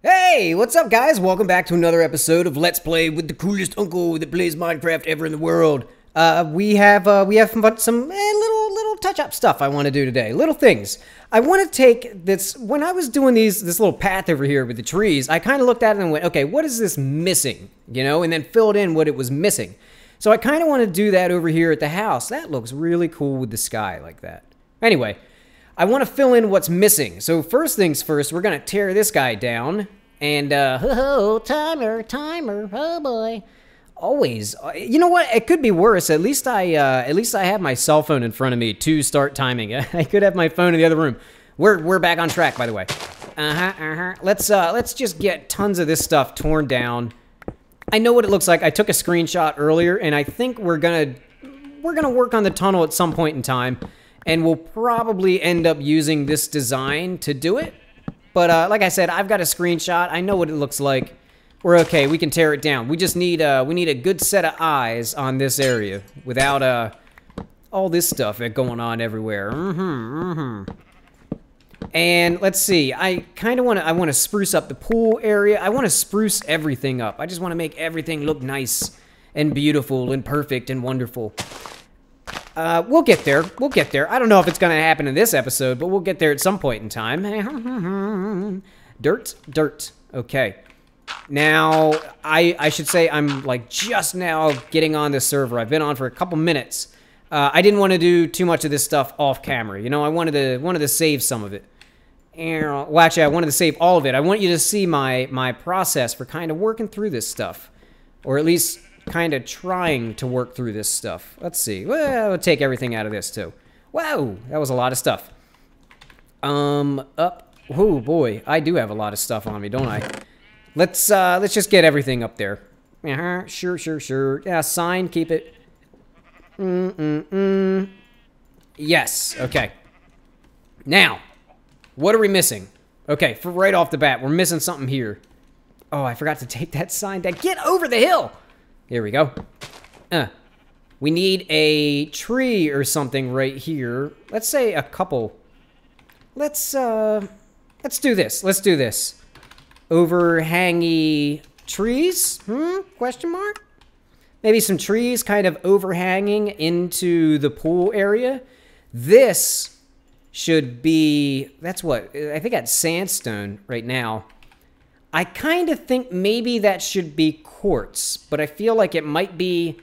Hey, what's up, guys? Welcome back to another episode of Let's Play with the coolest uncle that plays Minecraft ever in the world. We have some little touch-up stuff I want to do today. Little things. I want to take this. When I was doing this little path over here with the trees, I kind of looked at it and went, okay, what is this missing? You know, and then filled in what it was missing. So I kind of want to do that over here at the house. That looks really cool with the sky like that. Anyway. I want to fill in what's missing. So first things first, we're going to tear this guy down. And, timer, oh boy. Always. You know what? It could be worse. At least I have my cell phone in front of me to start timing. I could have my phone in the other room. We're back on track, by the way. Let's just get tons of this stuff torn down. I know what it looks like. I took a screenshot earlier, and I think we're gonna work on the tunnel at some point in time. And we'll probably end up using this design to do it. But like I said, I've got a screenshot. I know what it looks like. We're okay. We can tear it down. We just need we need a good set of eyes on this area without all this stuff going on everywhere. And let's see. I want to spruce up the pool area. I want to spruce everything up. I just want to make everything look nice and beautiful and perfect and wonderful. We'll get there. We'll get there. I don't know if it's going to happen in this episode, but we'll get there at some point in time. Dirt. Okay. Now, I should say I'm like just now getting on this server. I've been on for a couple minutes. I didn't want to do too much of this stuff off camera. You know, I wanted to save some of it. Well, actually, I wanted to save all of it. I want you to see my process for kind of working through this stuff, or at least kind of trying to work through this stuff. Let's see. Well, we'll take everything out of this too. Wow, that was a lot of stuff. Up. Oh boy, I do have a lot of stuff on me, don't I? Let's just get everything up there. Sure. Yeah, sign, keep it. Yes. Okay. Now, what are we missing? Okay, for right off the bat, we're missing something here. Oh, I forgot to take that sign down. Get over the hill. Here we go. We need a tree or something right here. Let's say a couple. Let's do this. Let's do this. Overhangy trees? Question mark? Maybe some trees kind of overhanging into the pool area. This should be, that's what, I think that's sandstone right now. I kind of think maybe that should be quartz, but I feel like it might be...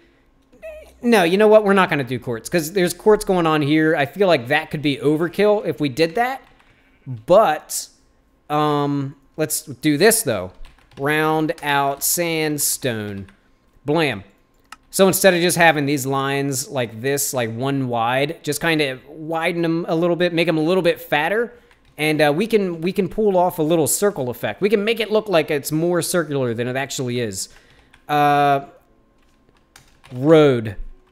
No, you know what? We're not going to do quartz, because there's quartz going on here. I feel like that could be overkill if we did that. But, let's do this, though. Round out sandstone. Blam. So instead of just having these lines like this, like one wide, just kind of widen them a little bit, make them a little bit fatter. And we can pull off a little circle effect. We can make it look like it's more circular than it actually is. Road.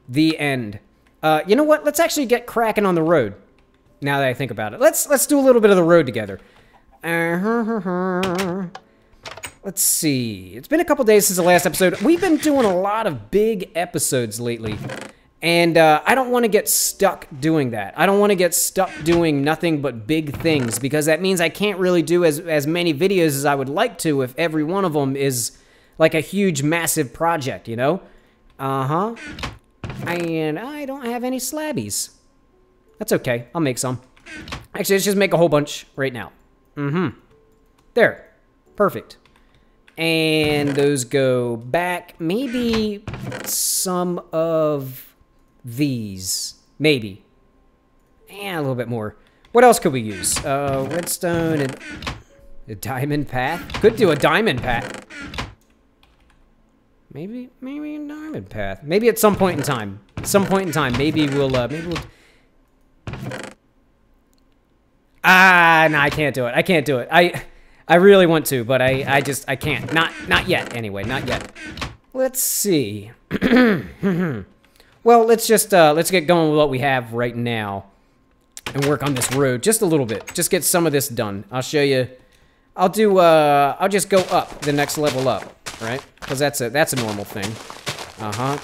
The end. You know what? Let's actually get cracking on the road. Now that I think about it. Let's do a little bit of the road together. Let's see. It's been a couple days since the last episode. We've been doing a lot of big episodes lately. And I don't want to get stuck doing that. I don't want to get stuck doing nothing but big things, because that means I can't really do as many videos as I would like to if every one of them is like a huge, massive project, you know? And I don't have any slabbies. That's okay. I'll make some. Actually, let's just make a whole bunch right now. There. Perfect. And those go back. Maybe some of these. Maybe. And a little bit more. What else could we use? Redstone and a diamond path. Could do a diamond path. Maybe a diamond path. Maybe at some point in time. Maybe we'll no, I can't do it. I really want to, but I can't. Not yet, anyway. Not yet. Let's see. Well, let's get going with what we have right now and work on this road just a little bit. Just get some of this done. I'll show you. I'll just go up the next level up, right? Because that's a normal thing.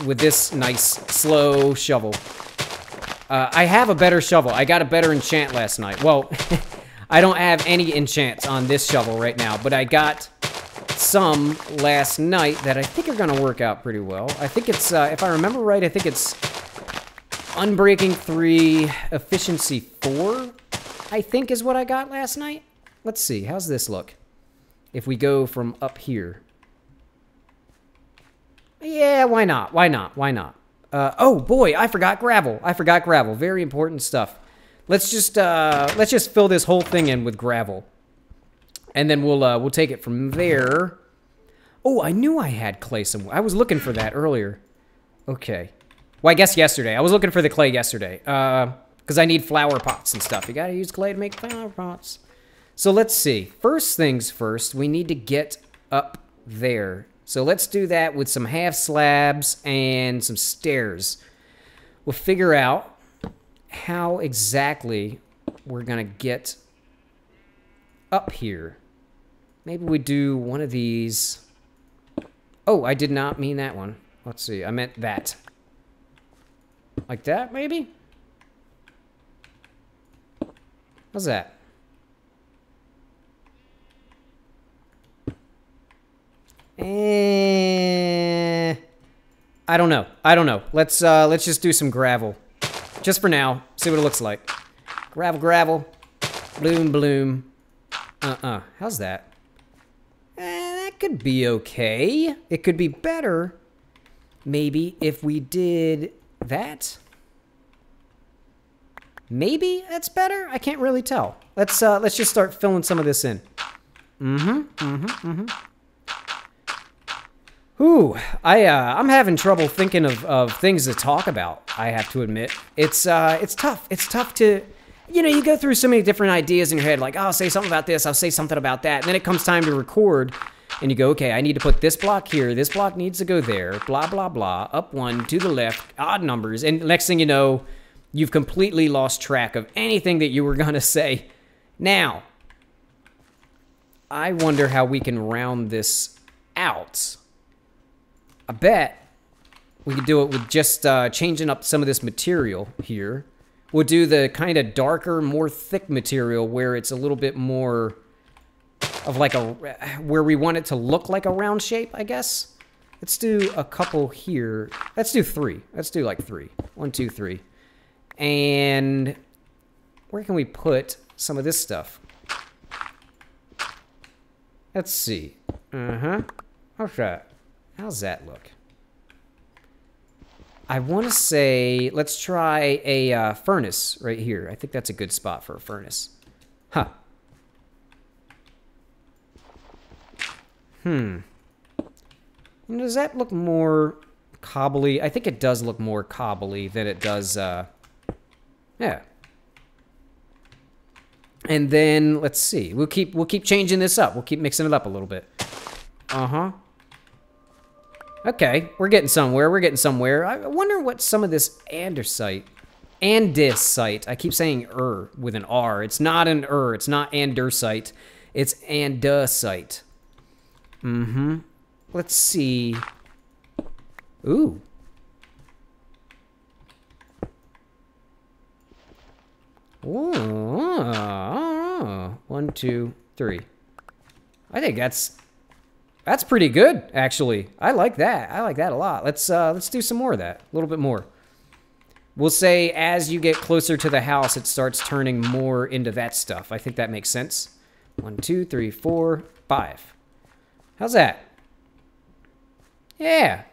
With this nice slow shovel. I have a better shovel. I got a better enchant last night. Well, I don't have any enchants on this shovel right now, but I got some last night that I think are going to work out pretty well. I think it's, if I remember right, I think it's Unbreaking 3, Efficiency 4, I think is what I got last night. Let's see, how's this look? If we go from up here. Yeah, why not? Why not? Why not? Oh boy, I forgot gravel. I forgot gravel. Very important stuff. Let's just fill this whole thing in with gravel. And then we'll take it from there. Oh, I knew I had clay somewhere. I was looking for that earlier. Okay. Well, I guess yesterday. I was looking for the clay yesterday. Because I need flower pots and stuff. You gotta use clay to make flower pots. So let's see. First things first, we need to get up there. So let's do that with some half slabs and some stairs. We'll figure out how exactly we're gonna get up here. Maybe we do one of these. Oh, I did not mean that one. Let's see, I meant that. Like that, maybe? How's that? I don't know. I don't know. Let's just do some gravel. Just for now. See what it looks like. Gravel, gravel. Bloom, bloom. How's that? That could be okay. It could be better, maybe, if we did that. Maybe that's better? I can't really tell. Let's just start filling some of this in. Ooh, I'm having trouble thinking of things to talk about, I have to admit. It's tough. It's tough to, you know, you go through so many different ideas in your head, like, oh, I'll say something about this, I'll say something about that, and then it comes time to record, and you go, okay, I need to put this block here, this block needs to go there, blah, blah, blah, up one, to the left, odd numbers, and next thing you know, you've completely lost track of anything that you were going to say. Now, I wonder how we can round this out. I bet we could do it with just changing up some of this material here. We'll do the kind of darker, more thick material where it's a little bit more of like a, where we want it to look like a round shape, I guess. Let's do a couple here. Let's do 3. Let's do like 3. 1, 2, 3. And where can we put some of this stuff? Let's see. How's that? How's that look? I want to say, let's try a furnace right here. I think that's a good spot for a furnace. Huh. Does that look more cobbly? I think it does look more cobbly than it does, yeah. And then, let's see. We'll keep changing this up. We'll keep mixing it up a little bit. Okay, we're getting somewhere. We're getting somewhere. I wonder what some of this andesite. I keep saying with an R. It's not an It's not andesite. It's andesite. Let's see. Ooh. Ooh. 1, 2, 3. I think that's pretty good, actually. I like that. I like that a lot. Let's do some more of that. A little bit more. We'll say as you get closer to the house, it starts turning more into that stuff. I think that makes sense. 1, 2, 3, 4, 5. How's that? Yeah.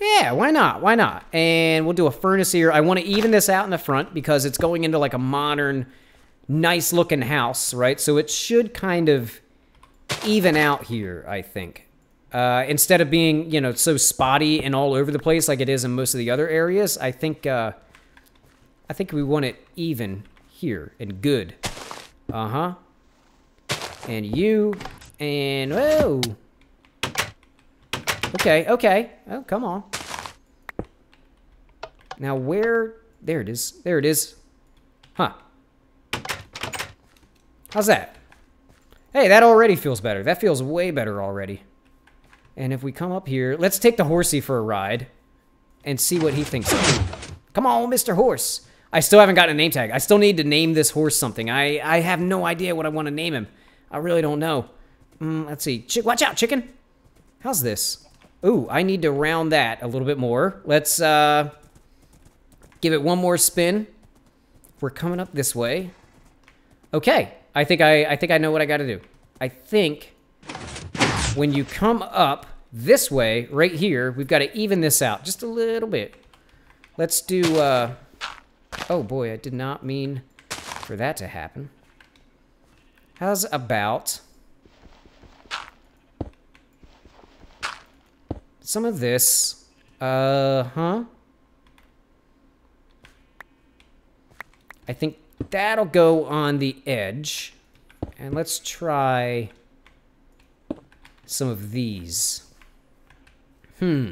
Yeah, why not? Why not? And we'll do a furnace here. I want to even this out in the front because it's going into like a modern, nice-looking house, right? So it should kind of even out here, I think. Instead of being, you know, so spotty and all over the place like it is in most of the other areas, I think we want it even here and good. And you, and whoa. Okay, okay. Oh, come on. Now where, there it is. There it is. Huh. How's that? Hey, that already feels better. That feels way better already. And if we come up here, let's take the horsey for a ride and see what he thinks. Come on, Mr. Horse. I still haven't gotten a name tag. I still need to name this horse something. I have no idea what I want to name him. I really don't know. Let's see. Watch out, chicken. How's this? Ooh, I need to round that a little bit more. Let's give it one more spin. We're coming up this way. Okay, I think I know what I got to do. I think when you come up this way, right here, we've got to even this out just a little bit. Let's do, oh boy, I did not mean for that to happen. How's about some of this? I think that'll go on the edge. And let's try some of these. Maybe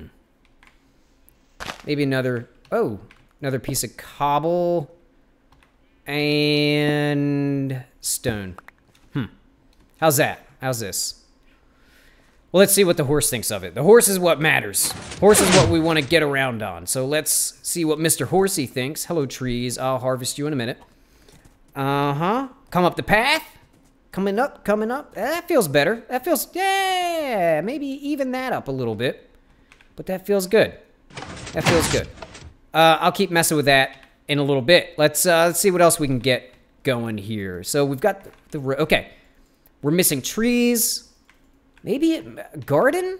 another piece of cobble and stone. How's that? How's this? Well, let's see what the horse thinks of it. The horse is what matters. Horse is what we want to get around on. So let's see what Mr. Horsey thinks. Hello, trees. I'll harvest you in a minute. Come up the path. Coming up. That feels better. That feels, yeah, maybe even that up a little bit. But that feels good. That feels good. I'll keep messing with that in a little bit. Let's see what else we can get going here. So we've got okay. We're missing trees. Maybe a garden?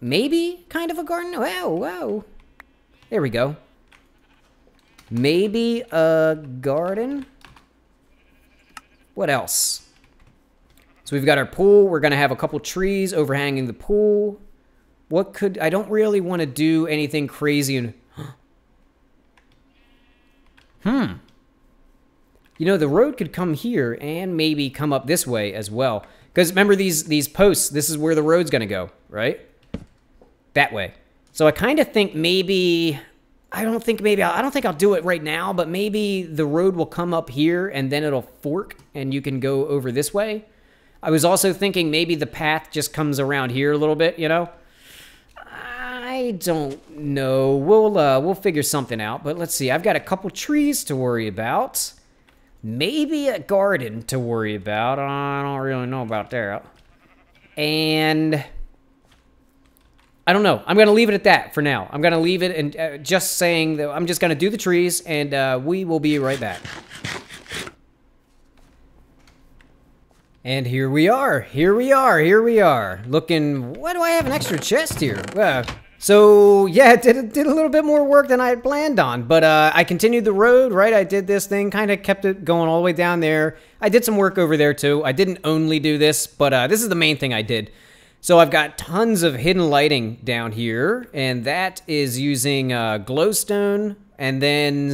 Maybe kind of a garden? Wow. There we go. Maybe a garden. What else? So we've got our pool. We're going to have a couple trees overhanging the pool. I don't really want to do anything crazy and... You know, the road could come here and maybe come up this way as well. Because remember these posts, this is where the road's going to go, right? That way. So I kind of think maybe... I don't think I'll do it right now, but maybe the road will come up here and then it'll fork and you can go over this way. I was also thinking maybe the path just comes around here a little bit, you know? I don't know. We'll figure something out, but let's see. I've got a couple trees to worry about. Maybe a garden to worry about. I don't really know about that. And I don't know. I'm going to leave it at that for now. I'm going to leave it and just saying that I'm just going to do the trees and we will be right back. And here we are. Looking, why do I have an extra chest here? So yeah, did a little bit more work than I had planned on, but I continued the road, right? I did this thing, kind of kept it going all the way down there. I did some work over there too. I didn't only do this, but this is the main thing I did. So I've got tons of hidden lighting down here, and that is using glowstone, and then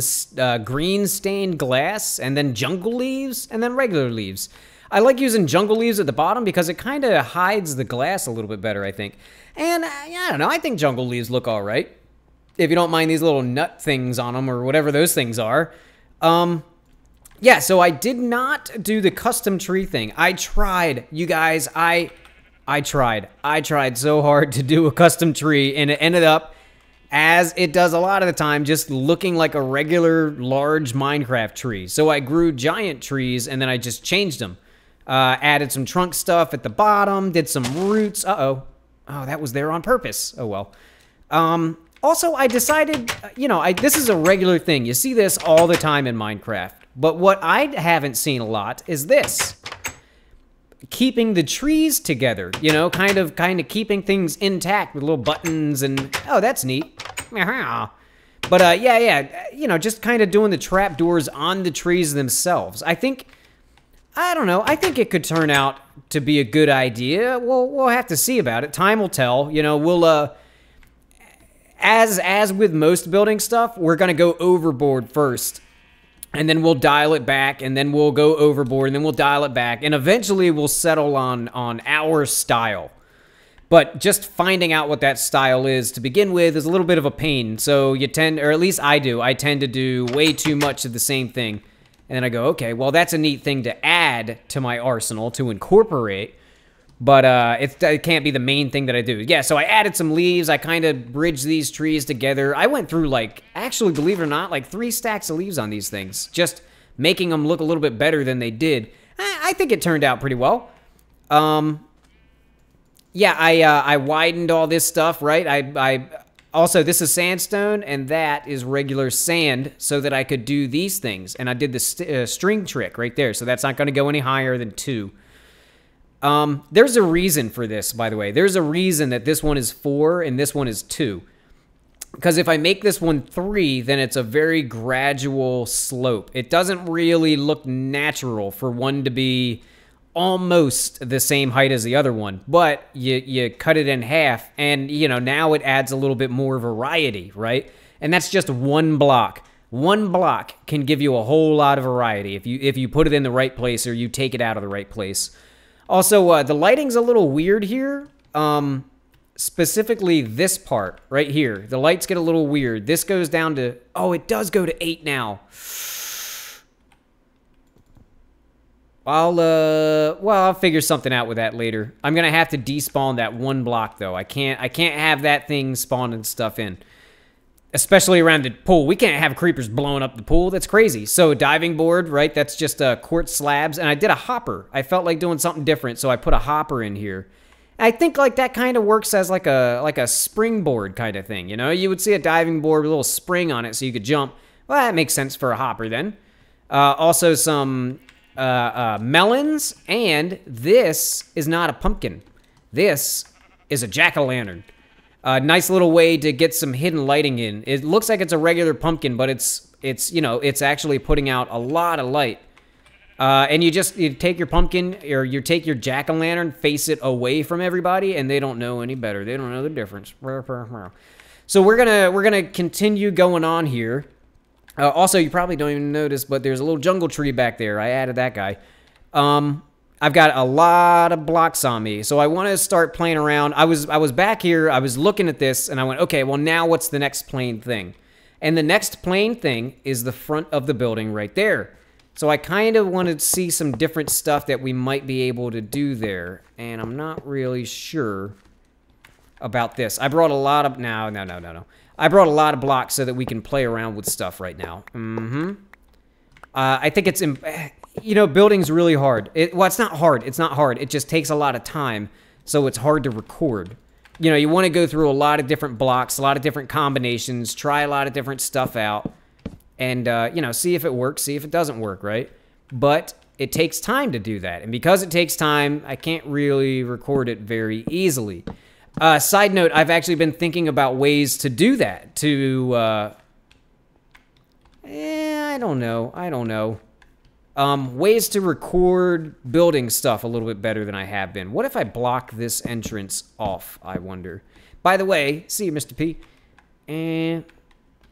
green stained glass, and then jungle leaves, and then regular leaves. I like using jungle leaves at the bottom because it kind of hides the glass a little bit better, I think. And I don't know, I think jungle leaves look all right. If you don't mind these little nut things on them or whatever those things are. Yeah, so I did not do the custom tree thing. I tried, you guys, I tried. I tried so hard to do a custom tree, and it ended up, as it does a lot of the time, just looking like a regular large Minecraft tree. So I grew giant trees, and then I just changed them. Added some trunk stuff at the bottom, did some roots. Oh, that was there on purpose. Oh, well. Also, I decided, this is a regular thing. You see this all the time in Minecraft. But what I haven't seen a lot is this. Keeping the trees together, kind of keeping things intact with little buttons and, oh, that's neat. But, yeah, just kind of doing the trapdoors on the trees themselves. I don't know. I think it could turn out to be a good idea. We'll have to see about it. Time will tell. We'll as with most building stuff, we're gonna go overboard first, and then we'll dial it back, and then we'll go overboard, and then we'll dial it back, and eventually we'll settle on our style. But just finding out what that style is to begin with is a little bit of a pain. So you tend, or at least I do, to do way too much of the same thing. And then I go, okay, well, that's a neat thing to add to my arsenal, to incorporate. But it can't be the main thing that I do. Yeah, so I added some leaves. I kind of bridged these trees together. I went through, actually, believe it or not, 3 stacks of leaves on these things. Just making them look a little bit better than they did. I think it turned out pretty well. Yeah, I widened all this stuff, right? I also, this is sandstone, and that is regular sand, so that I could do these things. And I did the string trick right there, so that's not going to go any higher than 2. There's a reason for this, by the way. There's a reason that this one is 4 and this one is 2. Because if I make this one 3, then it's a very gradual slope. It doesn't really look natural for one to be almost the same height as the other one, but you cut it in half, and now it adds a little bit more variety, right? And that's just one block. One block can give you a whole lot of variety if you put it in the right place or you take it out of the right place. Also, the lighting's a little weird here. Specifically this part right here. The lights get a little weird. This goes down to, oh, it does go to 8 now. I'll figure something out with that later. I'm gonna have to despawn that one block though. I can't have that thing spawning stuff in, especially around the pool. We can't have creepers blowing up the pool. That's crazy. So diving board, right? That's just quartz slabs, and I did a hopper. I felt like doing something different, so I put a hopper in here. I think like that kind of works as like a springboard kind of thing. You would see a diving board with a little spring on it so you could jump. Well, that makes sense for a hopper then. Also some melons, and this is not a pumpkin. This is a jack-o'-lantern. A nice little way to get some hidden lighting in. It looks like it's a regular pumpkin, but it's actually putting out a lot of light. And you take your pumpkin, or you take your jack-o'-lantern, face it away from everybody, and they don't know any better. They don't know the difference. So we're gonna continue going on here. Also, you probably don't even notice, but there's a little jungle tree back there. I added that guy. I've got a lot of blocks on me, so I want to start playing around. I was back here. I was looking at this, and I went, okay, well, now what's the next plain thing? And the next plain thing is the front of the building right there. So I kind of wanted to see some different stuff that we might be able to do there, and I'm not really sure about this. I brought a lot of... No. I brought a lot of blocks so that we can play around with stuff right now. I think it's... building's really hard. Well, it's not hard. It's not hard. It just takes a lot of time, so it's hard to record. You want to go through a lot of different blocks, a lot of different combinations, try a lot of different stuff out, and, see if it works, see if it doesn't work, right? But it takes time to do that. And because it takes time, I can't really record it very easily. Side note, I've actually been thinking about ways to do that. I don't know. Ways to record building stuff a little bit better than I have been. What if I block this entrance off, I wonder? By the way, see you, Mr. P.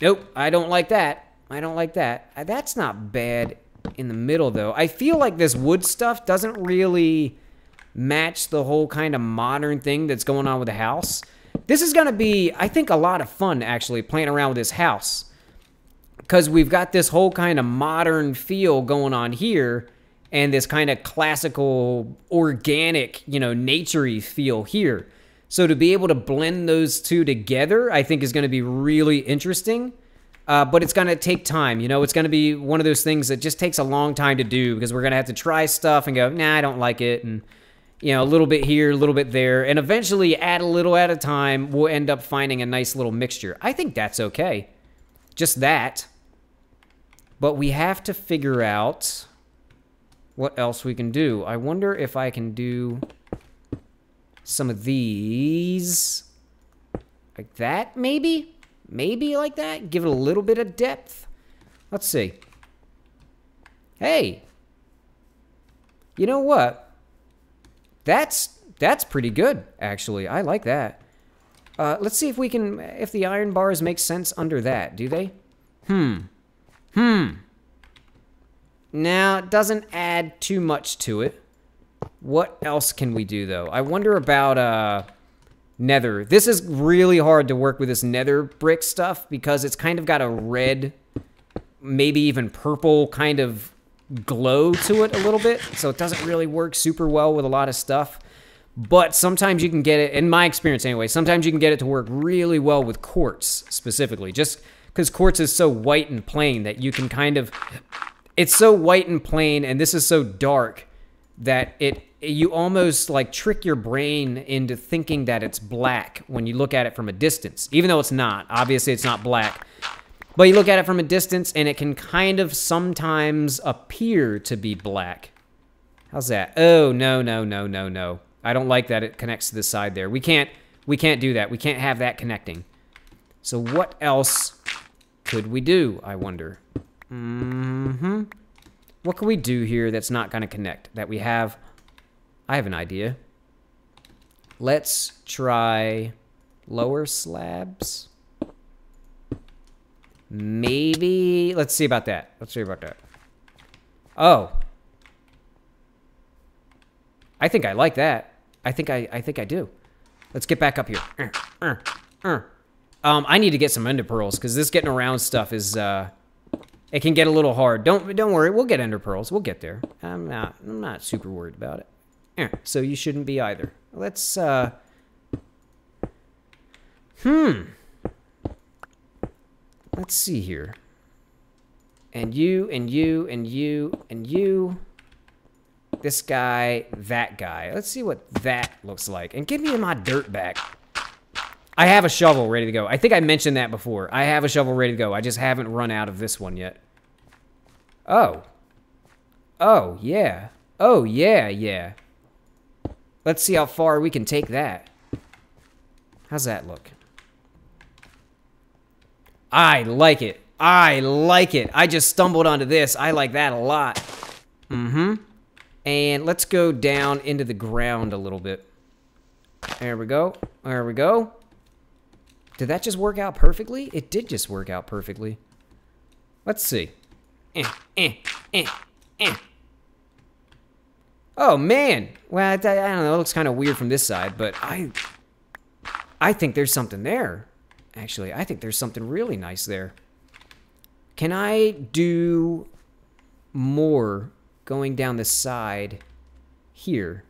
Nope, I don't like that. I don't like that. That's not bad in the middle, though. I feel like this wood stuff doesn't really match the whole kind of modern thing that's going on with the house. This is going to be, I think, a lot of fun, actually, playing around with this house. Because we've got this whole kind of modern feel going on here, and this kind of classical, organic, nature-y feel here. So to be able to blend those two together, I think is going to be really interesting. But it's going to take time, It's going to be one of those things that just takes a long time to do, because we're going to have to try stuff and go, nah, I don't like it, and, a little bit here, a little bit there, and eventually, add a little at a time, we'll end up finding a nice little mixture. I think that's okay. Just that. But we have to figure out what else we can do. I wonder if I can do some of these like that, maybe? Maybe like that? Give it a little bit of depth? Let's see. Hey! You know what? That's pretty good, actually. I like that. Let's see if we can... If the iron bars make sense under that. Do they? Now, it doesn't add too much to it. What else can we do, though? I wonder about, nether. This is really hard to work with this nether brick stuff because it's kind of got a red, maybe even purple kind of glow to it a little bit. So it doesn't really work super well with a lot of stuff. But sometimes you can get it, in my experience anyway, sometimes you can get it to work really well with quartz specifically. Just because quartz is so white and plain that you can kind of... It's so white and plain, and this is so dark that it you almost like trick your brain into thinking that it's black when you look at it from a distance, even though it's not. Obviously, it's not black. But you look at it from a distance, and it can kind of sometimes appear to be black. How's that? Oh, no, no, no, no, no. I don't like that it connects to the side there. We can't do that. We can't have that connecting. So what else could we do, I wonder? What can we do here that's not going to connect? That we have... I have an idea. Let's try lower slabs. Maybe... Let's see about that. Let's see about that. Oh. I think I like that. I think I do. Let's get back up here. I need to get some ender pearls because this getting around stuff is it can get a little hard. Don't worry, we'll get ender pearls. We'll get there. I'm not super worried about it. So you shouldn't be either. Let's let's see here. And you and you and you and you. This guy, that guy. Let's see what that looks like. And give me my dirt back. I have a shovel ready to go. I think I mentioned that before. I have a shovel ready to go. I just haven't run out of this one yet. Oh. Oh, yeah. Oh, yeah, yeah. Let's see how far we can take that. How's that look? I like it. I like it. I just stumbled onto this. I like that a lot. And let's go down into the ground a little bit. There we go. There we go. Did that just work out perfectly? It did just work out perfectly. Let's see. Oh, man. Well, I don't know. It looks kind of weird from this side, but I think there's something there. Actually, I think there's something really nice there. Can I do more going down the side here?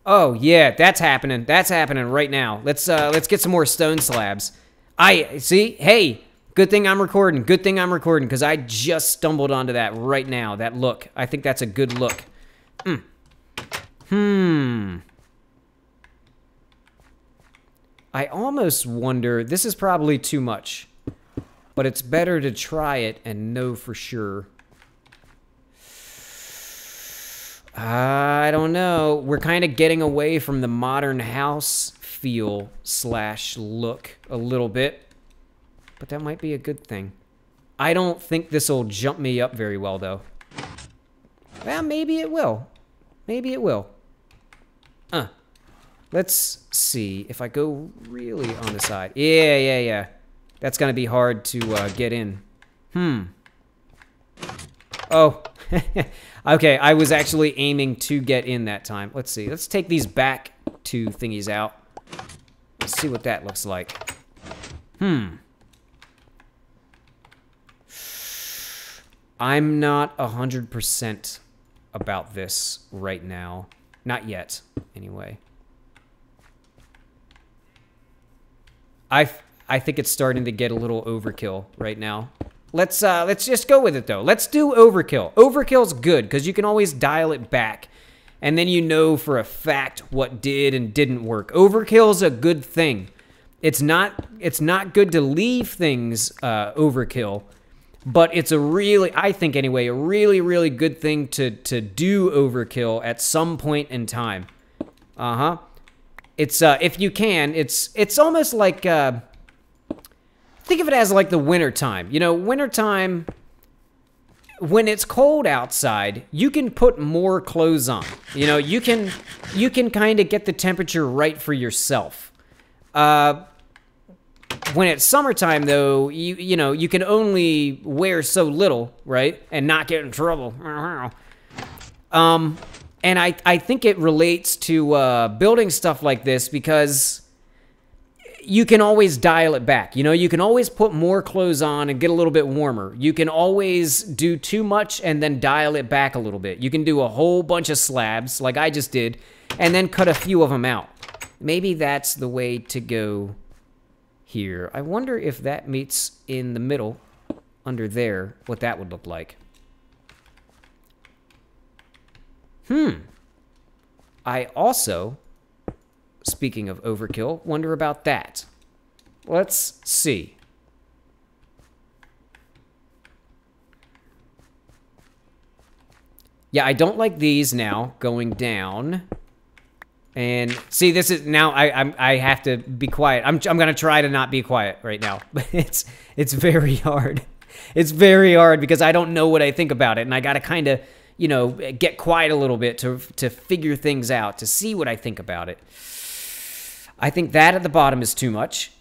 Oh, yeah, that's happening. That's happening right now. Let's get some more stone slabs. See? Hey, good thing I'm recording. Good thing I'm recording, because I just stumbled onto that right now. That look. I think that's a good look. I almost wonder... This is probably too much. But it's better to try it and know for sure. I don't know. We're kind of getting away from the modern house feel / look a little bit. But that might be a good thing. I don't think this will jump me up very well, though. Well, maybe it will. Maybe it will. Let's see if I go really on the side. Yeah. That's going to be hard to get in. Oh. Okay, I was actually aiming to get in that time. Let's see. Let's take these back two thingies out. Let's see what that looks like. I'm not 100% about this right now. Not yet, anyway. I think it's starting to get a little overkill right now. Let's just go with it, though. Let's do overkill. Overkill's good, because you can always dial it back. And then you know for a fact what did and didn't work. Overkill's a good thing. It's not good to leave things overkill. But it's a really, I think anyway, a really, really good thing to do overkill at some point in time. It's, if you can, it's almost like... Think of it as like the winter time. You know, winter time, when it's cold outside, you can put more clothes on. You know, you can kind of get the temperature right for yourself. When it's summertime, though, you know, you can only wear so little, right? And not get in trouble. And I think it relates to building stuff like this because... You can always dial it back. You know, you can always put more clothes on and get a little bit warmer. You can always do too much and then dial it back a little bit. You can do a whole bunch of slabs, like I just did, and then cut a few of them out. Maybe that's the way to go here. I wonder if that meets in the middle, under there, what that would look like. I also, speaking of overkill, wonder about that. Let's see. Yeah, I don't like these now going down. And see, this is now I have to be quiet. I'm gonna try to not be quiet right now, but it's very hard. It's very hard because I don't know what I think about it, and I gotta kind of, you know, get quiet a little bit to figure things out, to see what I think about it. I think that at the bottom is too much.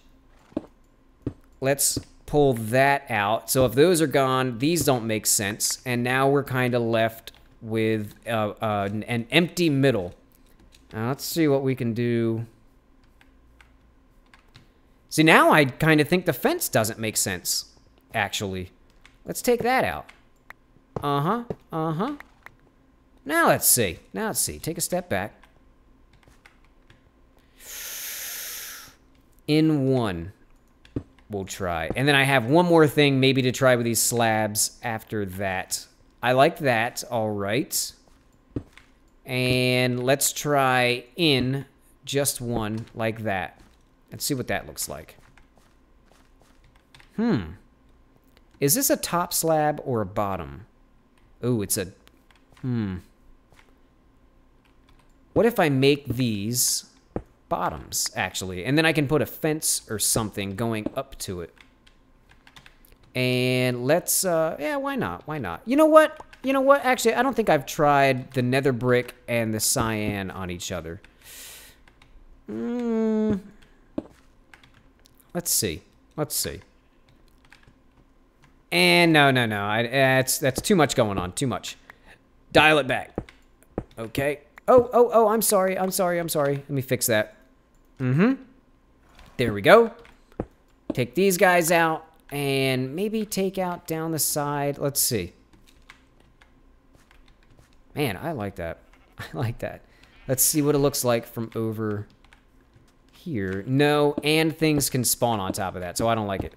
Let's pull that out. So if those are gone, these don't make sense, and now we're kind of left with an empty middle. Now, let's see what we can do. See, now I kind of think the fence doesn't make sense, actually. Let's take that out. Uh-huh, uh-huh. Now let's see. Now let's see. Take a step back. In one, we'll try. And then I have one more thing maybe to try with these slabs after that. I like that, all right. And let's try in just one like that. Let's see what that looks like. Is this a top slab or a bottom? Ooh, it's a... What if I make these bottoms, actually? And then I can put a fence or something going up to it. And let's, yeah, why not? Why not? You know what? You know what? Actually, I don't think I've tried the nether brick and the cyan on each other. Let's see. Let's see. And no. That's too much going on. Too much. Dial it back. Okay. Oh, I'm sorry. Let me fix that. There we go. Take these guys out. And maybe take out down the side. Let's see. Man, I like that. I like that. Let's see what it looks like from over here. No, and things can spawn on top of that, so I don't like it.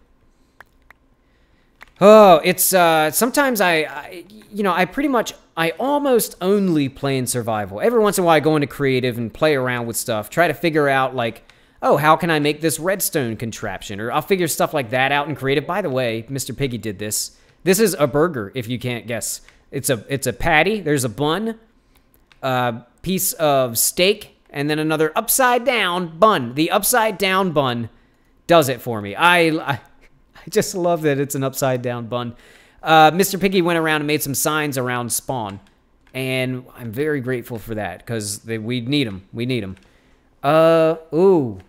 Oh, it's, sometimes I almost only play in survival. Every once in a while I go into creative and play around with stuff. Try to figure out, like, oh, how can I make this redstone contraption? Or I'll figure stuff like that out in creative. By the way, Mr. Piggy did this. This is a burger, if you can't guess. It's a patty. There's a bun, a piece of steak, and then another upside down bun. The upside down bun does it for me. I just love that it's an upside down bun. Mr. Piggy went around and made some signs around spawn, and I'm very grateful for that because we need them. We need them. Ooh.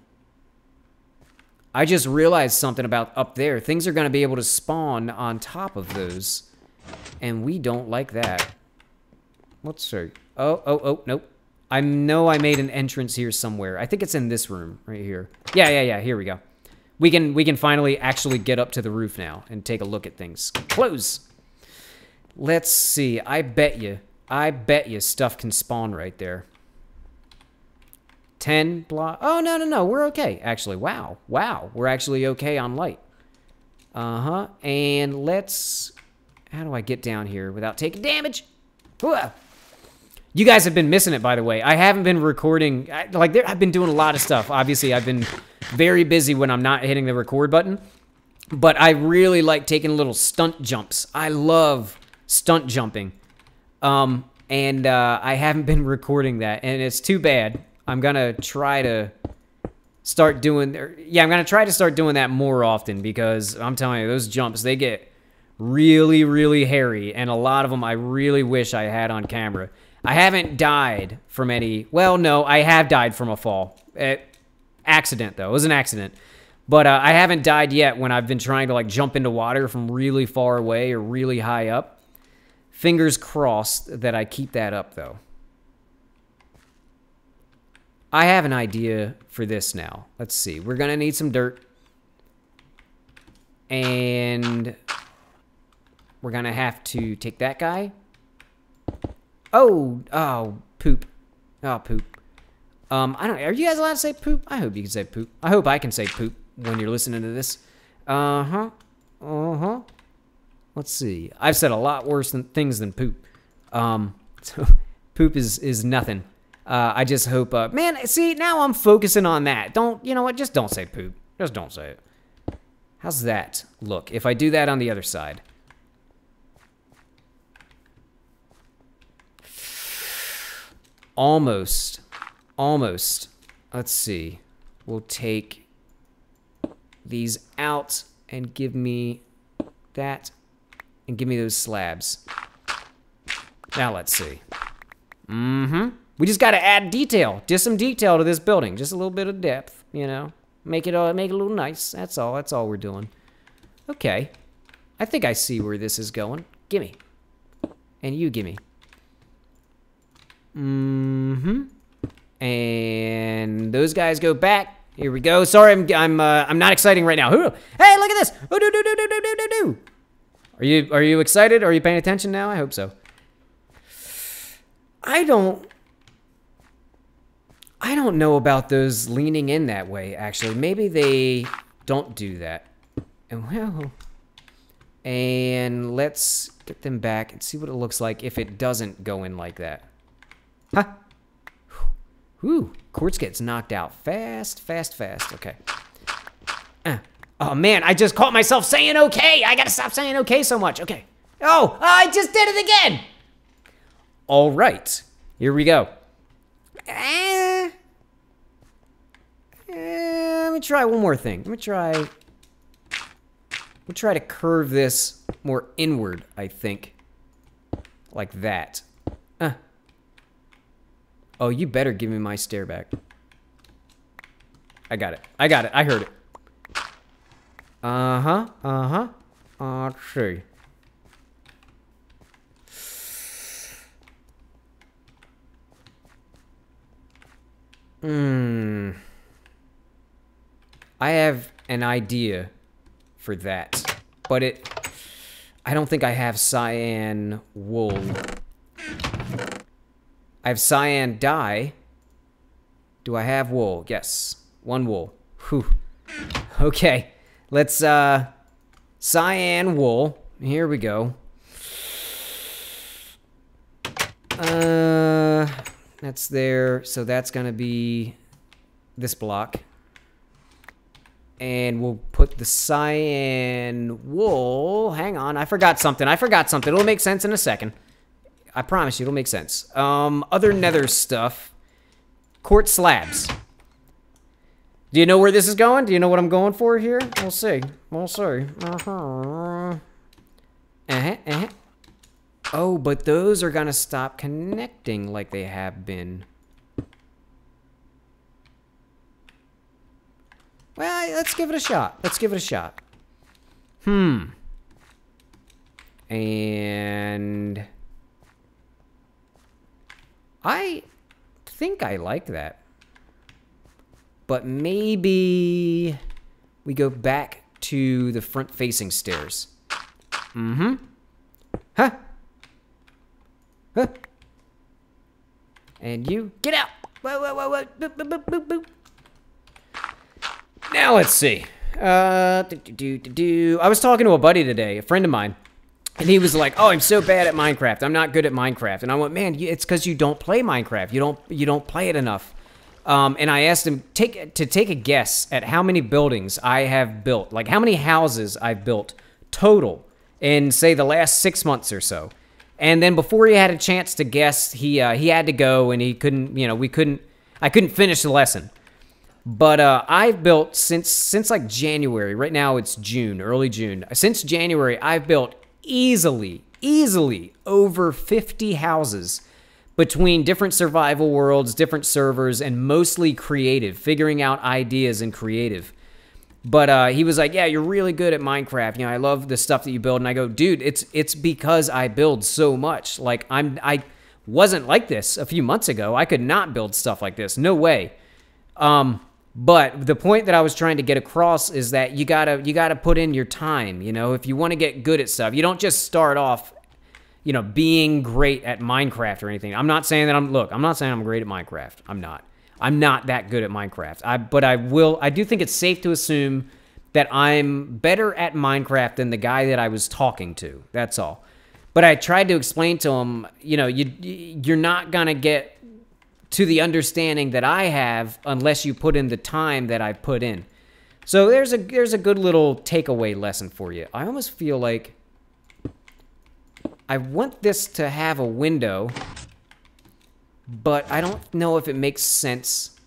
I just realized something about up there. Things are going to be able to spawn on top of those. And we don't like that. Let's see. Oh, nope. I know I made an entrance here somewhere. I think it's in this room right here. Yeah. Here we go. We can finally actually get up to the roof now and take a look at things. Close. Let's see. I bet you stuff can spawn right there. 10 block. Oh, no. We're okay, actually. Wow. We're actually okay on light. And let's... How do I get down here without taking damage? You guys have been missing it, by the way. I haven't been recording. I've been doing a lot of stuff. Obviously, I've been very busy when I'm not hitting the record button. But I really like taking little stunt jumps. I love stunt jumping. And I haven't been recording that. And it's too bad. I'm going to try to start doing... I'm going to try to start doing that more often. Because I'm telling you, those jumps, they get... really hairy, and a lot of them I really wish I had on camera. I haven't died from any... Well, no, I have died from a fall. Accident, though. It was an accident. But I haven't died yet when I've been trying to, like, jump into water from really far away or really high up. Fingers crossed that I keep that up, though. I have an idea for this now. Let's see. We're going to need some dirt. And... we're going to have to take that guy. Oh, poop. Oh, poop. I don't... Are you guys allowed to say poop? I hope you can say poop. I hope I can say poop when you're listening to this. Let's see. I've said a lot worse things than poop. So poop is nothing. I just hope, man, see, now I'm focusing on that. You know what? Just don't say poop. Just don't say it. How's that look if I do that on the other side? Almost. Almost. Let's see. We'll take these out and give me that. And give me those slabs. Now let's see. We just got to add detail. Just some detail to this building. Just a little bit of depth, you know. Make it a little nice. That's all. That's all we're doing. Okay. I think I see where this is going. Gimme. And you gimme. And those guys go back. Here we go. Sorry, I'm not exciting right now. Hey, look at this. Oh, Are you excited? Are you paying attention now? I hope so. I don't know about those leaning in that way, actually. Maybe they don't do that. And let's get them back and see what it looks like if it doesn't go in like that. Huh? Whew. Quartz gets knocked out fast. Okay. Oh, man, I just caught myself saying okay. I gotta stop saying okay so much. Okay. Oh, I just did it again. All right. Here we go. Let me try one more thing. We'll try to curve this more inward, I think. Like that. Oh, you better give me my stare back. I got it. I heard it. Let's see. I have an idea for that, but I don't think I have cyan wool. I have cyan dye. Do I have wool? Yes. 1 wool. Whew. Okay. Let's, cyan wool. Here we go. That's there. So that's gonna be this block. And we'll put the cyan wool. Hang on. I forgot something. It'll make sense in a second. I promise you, it'll make sense. Other nether stuff. Quartz slabs. Do you know where this is going? Do you know what I'm going for here? We'll see. Oh, but those are gonna stop connecting like they have been. Well, let's give it a shot. And I think I like that. But maybe we go back to the front-facing stairs. Huh? And you, get out! Whoa. Boop. Now let's see. I was talking to a buddy today, a friend of mine. And he was like, "Oh, I'm so bad at Minecraft. I'm not good at Minecraft." And I went, "Man, it's because you don't play Minecraft. You don't play it enough." And I asked him to take a guess at how many buildings I have built, like how many houses I've built total in, say, the last 6 months or so. And then before he had a chance to guess, he had to go, and he couldn't. I couldn't finish the lesson. But I've built since like January. Right now it's June, early June. Since January, I've built easily over 50 houses between different survival worlds, different servers, and mostly creative, figuring out ideas and creative. But he was like, "Yeah, you're really good at Minecraft. I love the stuff that you build." And I go, "Dude, it's because I build so much. Like I wasn't like this a few months ago. I could not build stuff like this. No way." But the point that I was trying to get across is that you gotta put in your time. If you want to get good at stuff, you don't just start off, being great at Minecraft or anything. I'm not saying that I'm not saying I'm great at Minecraft. I'm not that good at Minecraft. But I do think it's safe to assume that I'm better at Minecraft than the guy that I was talking to. That's all. But I tried to explain to him, you're not gonna get to the understanding that I have unless you put in the time that I've put in. So there's a good little takeaway lesson for you. I almost feel like I want this to have a window, but I don't know if it makes sense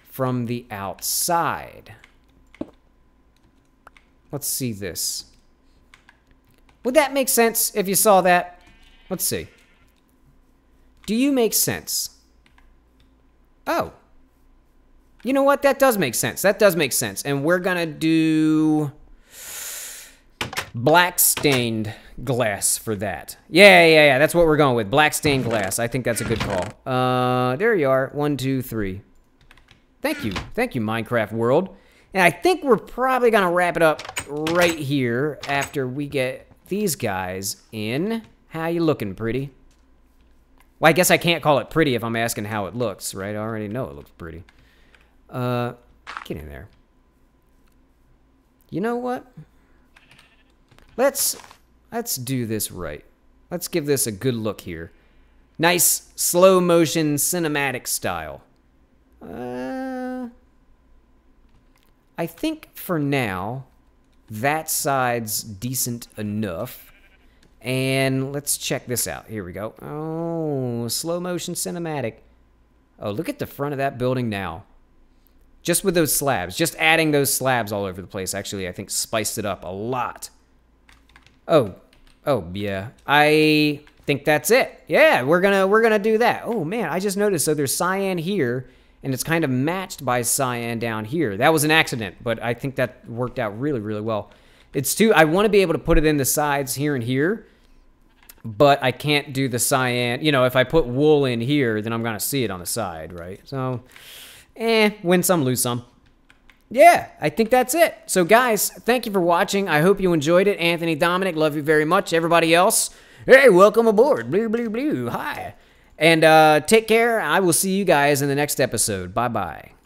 from the outside. Let's see this. Would that make sense if you saw that? Let's see. Do you make sense? Oh. You know what? That does make sense. That does make sense. And we're gonna do black stained glass for that. Yeah. That's what we're going with. Black stained glass. I think that's a good call. There you are. 1, 2, 3. Thank you. Thank you, Minecraft world. And I think we're probably gonna wrap it up right here after we get these guys in. How you looking, pretty? Well, I guess I can't call it pretty if I'm asking how it looks, right? I already know it looks pretty. Get in there. You know what? Let's do this right. Let's give this a good look here. Nice slow motion cinematic style. I think for now that side's decent enough. And let's check this out. Here we go. Oh, slow motion cinematic. Oh, look at the front of that building now. Just with those slabs. Just adding those slabs all over the place, actually, I think spiced it up a lot. Oh, yeah. I think that's it. Yeah, we're gonna do that. Oh, man, I just noticed. So there's cyan here, and it's kind of matched by cyan down here. That was an accident, but I think that worked out really, really well. It's too... I want to be able to put it in the sides here and here, but I can't do the cyan. You know, if I put wool in here, then I'm going to see it on the side, right? So... win some, lose some. Yeah, I think that's it. So, guys, thank you for watching. I hope you enjoyed it. Anthony, Dominic, love you very much. Everybody else, hey, welcome aboard. Blue, blue, blue. Hi. And take care. I will see you guys in the next episode. Bye-bye.